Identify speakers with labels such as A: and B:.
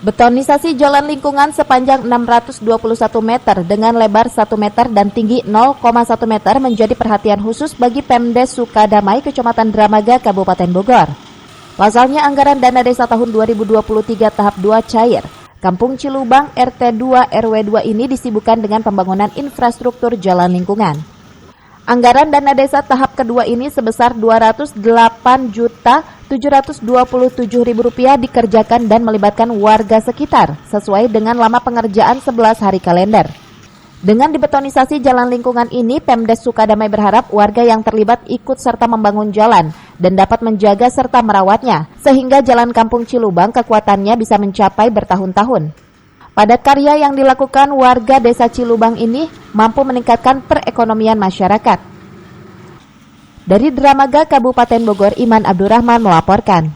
A: Betonisasi jalan lingkungan sepanjang 621 meter dengan lebar 1 meter dan tinggi 0,1 meter menjadi perhatian khusus bagi Pemdes Sukadamai, Kecamatan Dramaga, Kabupaten Bogor. Pasalnya anggaran dana desa tahun 2023 tahap 2 cair. Kampung Cilubang RT 2 RW 2 ini disibukkan dengan pembangunan infrastruktur jalan lingkungan. Anggaran dana desa tahap kedua ini sebesar Rp208.727.000 dikerjakan dan melibatkan warga sekitar sesuai dengan lama pengerjaan 11 hari kalender. Dengan dibetonisasi jalan lingkungan ini, Pemdes Sukadamai berharap warga yang terlibat ikut serta membangun jalan dan dapat menjaga serta merawatnya, sehingga jalan Kampung Cilubang kekuatannya bisa mencapai bertahun-tahun. Padat karya yang dilakukan warga desa Cilubang ini mampu meningkatkan perekonomian masyarakat. Dari Dramaga, Kabupaten Bogor, Iman Abdurrahman melaporkan.